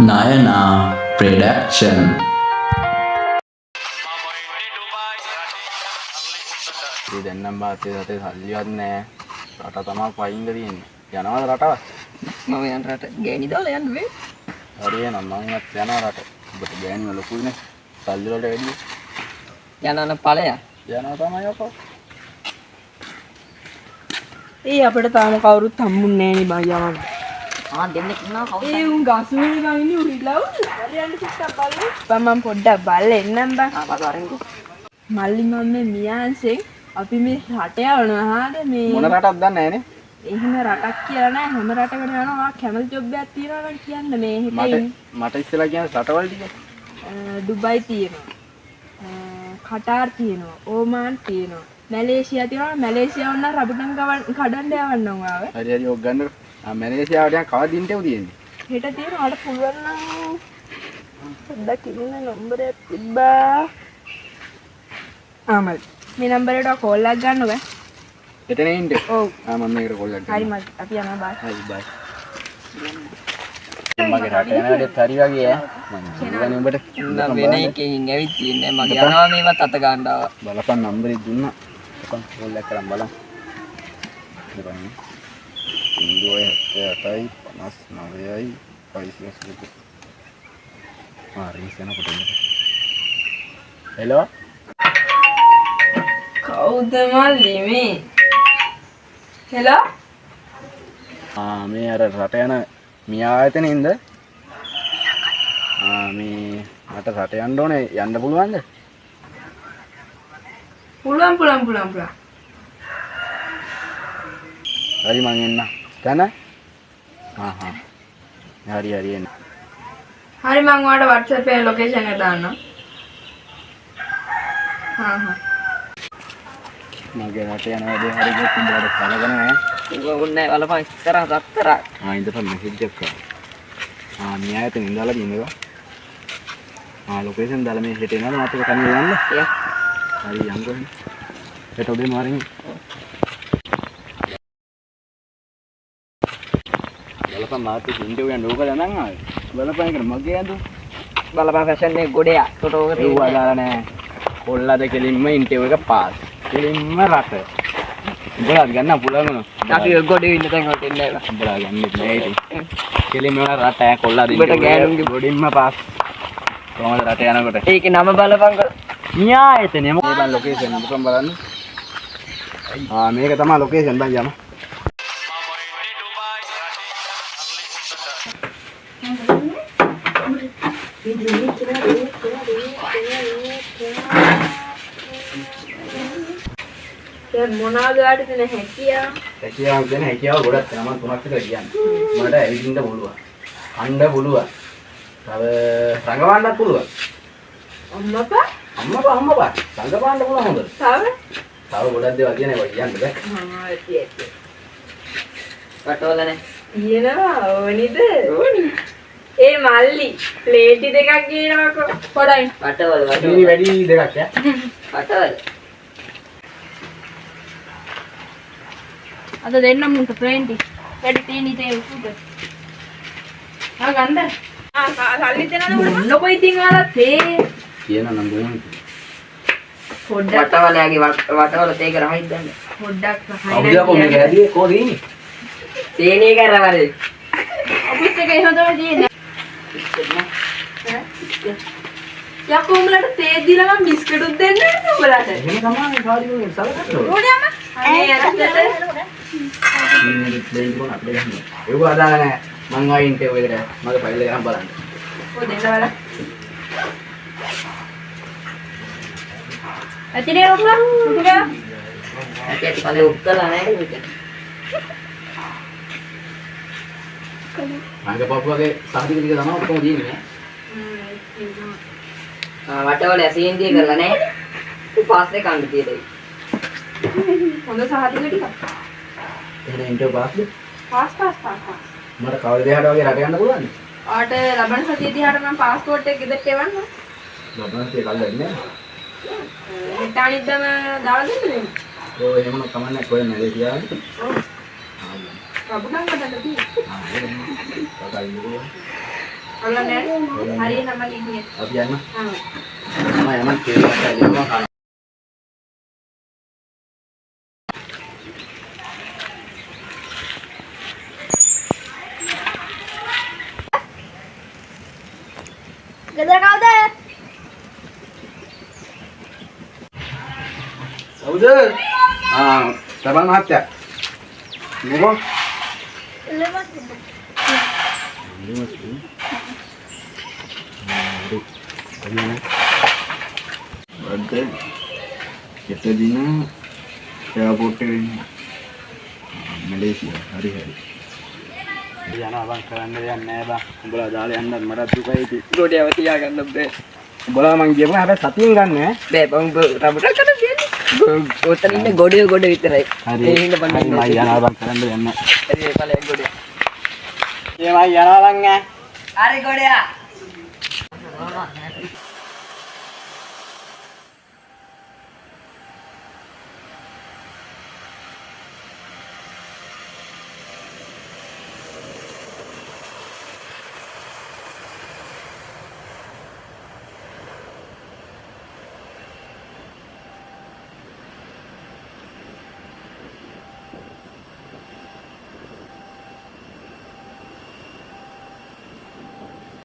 Nayana Production. ඉතින් දැන් නම් බාත්තේ රටේ සල්ලිවත් නැහැ. රට තමයි පයින්ද තියෙන්නේ. යනවාද රටවත්? මම යන රට ගෑණි දාලා යන්න වේ. හරි එහෙනම් මමත් යනවා රට. ඔබට ගෑනිම ලොකුයිනේ. සල්ලි වලට වැඩිය. යනන ඵලයක්. යනවා තමයි ඔක. ඒ අපිට තාම කවුරුත් හම්බුන්නේ නැහැ නේ බං යවන්න. දෙන්නෙක් ඉන්නවා කවුද? ඒ උන් ගස්නේ බං ඉන්නේ උරිලව්. හරියන්න චුට්ටක් බලන්න. මම පොඩ්ඩක් බලලා එන්නම් බං. ආ බස අරින්කෝ. මල්ලි මම මේ මියාන්සෙන් අපි මේ රට යවනවා හාද මේ මොන රටක්ද දන්නේ නැහනේ. එහෙම රටක් කියලා නෑ හැම රටකට යනවා කැමති ජොබ් එකක් තියෙනවා නම් කියන්න මේ හෙට මට ඉස්සෙල්ලා කියන්නේ රටවල් ටික. ඩුබයි තියෙනවා. කටාර් තියෙනවා. ඕමාන් තියෙනවා. මැලේසියා තියෙනවා. මැලේසියාව නම් රබුටන් කඩන්න යවන්නම් ආව. හරි හරි ඔක් ගන්න. මැලේසියාවට යන කවදින් ඉන්ටෙව් තියෙන්නේ. හෙට තියෙනවා. අර පුළුවන් නම් පොඩ්ඩක් ඉන්න නම්බරයක් තිබ්බා. ආමල් මේ නම්බරේට කෝල් එකක් ගන්න බෑ. එතන ඉන්නේ. ඔව්. මම මේකට කෝල් එකක් හරි ගන්නවා. මල් අපි යනවා බයි. හරි බයි. මගේ රට යන වැඩේත් හරි වගේ ඈ. මම කියන්නේ උඹට නම් වෙන එකකින් ඇවිත් තියන්නේ මගේ යනවා මේවත් අත ගන්න ආවා. බලපන් නම්බරේ දුන්නා. අපන් කෝල් එකක් කරන් බලමු. බලන්න. 078යි 59යි 500. රින්ස් යනකොට එන්න. හෙලෝ. කවුද මල්ලි මේ? හෙලෝ මේ අර රට යන මියා ආයතනෙන්ද? මේ මට රට යන්න ඕනේ යන්න පුළුවන්ද? පුළුවන්. හරි මං එන්න. තන? හරි එන්න. හරි මං ඔයාලට WhatsApp එකේ ලොකේෂන් එක දාන්නම්. මගේ රට යන වැඩේ හරි ගියත් උඹට කලබල නැහැ. උන්නේ බලපන් ඉස්සරහ සත්තරා. ඉඳපන් මෙසේජ් එකක් කරා. මියා ආයතනෙ ඉඳලා තියෙනවා. ලොකේෂන් දාලා මේ හෙට එනවා මාත් එක කන්නේ යන්න. එයා. හරි යන්කෝ. හෙට උදේ මාරින් බලපන් මාත් ඉන්ටර්විව් යන්න ඕක දැනන් ආවේ. බලපන් එකට මගේ ඇඳු. බලපන් ෆැෂන් එක ගොඩේ ෆොටෝ එක ඒව දාලා නැහැ. කොල්ලද කෙලින්ම ඉන්ටර්විව් එක පාස්. කෙලින්ම රට. උඹලා ගන්න පුළුවන් නෝ. අපි ගොඩේ ඉන්න තැන් වලට එන්නේ නැහැ. උඹලා ගන්නෙත් නැහැ ඉතින්. කෙලින්ම රට ඈ කොල්ලද උඹට ගෑනුන්ගේ ගොඩින්ම පාස්. කොහමද රට යනකොට? ඒකේ නම බලපන් මියා ආයතනෙ මේ බන් ලොකේෂන් දුකම් බලන්න. මේක තමයි ලොකේෂන් බන් යම. දැන් මොනවාද ඔයාලට දෙන හැකියාව? හැකියාව දෙන හැකියාව ගොඩක් තමයි තුනක් විතර කියන්නේ. මට ඇවිදින්න පුළුවන්. කන්න පුළුවන්. තව රඟවන්නත් පුළුවන්. අම්මපා අම්මපා රඟවන්න පුළුවන් හොඳ. තව ගොඩක් දේවල් තියෙනවා කියන්න බෑ. ඇති. වටවල නැහැ. ඊනවා ඕනිද? ඒ මල්ලි ප්ලේටි දෙකක් ගේනවකෝ. පොඩයි. වටවල මිනි වැඩි දෙකක් ඈ. වටවල. අද දෙන්න මුන්ට ෆ්‍රෙන්ඩි. වැඩි තේනි තේ උඩ. ගන්න. සල්ලි දෙනවද මොන්නකො ඉතින් ආලා තේ. කියන නම් දුන්න. පොඩ්ඩක් වටවලයාගේ වටවල තේක රහින් ගන්න. පොඩ්ඩක් අවුදියා කොහේ ගෑදී කොහොද ඉන්නේ? තේනේ කරවල. ඔෆිස් එකේ එහෙම තමයි තියෙන්නේ. යකෝ උඹලට තේ දීලා මම බිස්කටුත් දෙන්න නේද උඹලට? එහෙම තමයි කාරියෝ සලකන්න. ඕනේ අම්මා. අනේ අරකට. මේ ප්ලේන් කොන අපිට ගන්න. ඒක අදාළ නැහැ. මං ආයි ඉන්ටර්විව් එකට මගේ ෆයිල් එක ගන්න බලන්න. ඔය දෙන්න බලන්න. ඇතිනේ ඔක්ලා. ඇටි කලේ උත්තලා නැහැ මේක. මගේ පපුවගේ සාහිත්‍ය ටික තමයි ඔක්කොම තියෙන්නේ. වටවල ඇසින්දිය කරලා නැහැ. උ පාස් එක කන්න තියෙයි. හොඳ සහතික ටිකක්. එහෙනම් ඉන්ටර්විව් පාස්ද? පාස්. මට කවද දෙහාට වගේ රට යන්න පුළුවන්ද? ආට ලබන සතිය දිහාට මම පාස්පෝර්ට් එක ගෙදරට එවන්න. ලබන සතිය කල් දෙන්නේ. හෙට අනිද්දාම දාලා දෙන්න. ඔය එහෙම කමන්නේ කොහෙන්ද මැලේසියාවද? රබුටන් කඩන්න තියෙන්නේ. ඔයාලා නෑ. හරියනම ඉන්නේ. අපි යන්න. ආ. මම යමන් කියලා කතා ගෙදර කවුද? කවුද? සබන් මහත්තයා. මොකෝ? Ada kita dina airport Malaysia hari-hari. යනවා බං කරන්න දෙයක් නෑ බං. උඹලා දාලා යන්නත් මටත් දුකයි ඉතින්. ගොඩේව තියාගන්න බෑ. උඹලා මං කියපුවා හැබැයි සතියෙන් ගන්න ඈ. බෑ බං රබුටක් කරලා කියන්නේ. ඔතන ඉන්නේ ගොඩේ ගොඩ විතරයි. හරි. ඒ හින්දා බං මම යනවා බං කරන්න දෙයක් නෑ. හරි ඵලයක් ගොඩේ. ඒ මම යනවා බං ඈ. හරි ගොඩයා.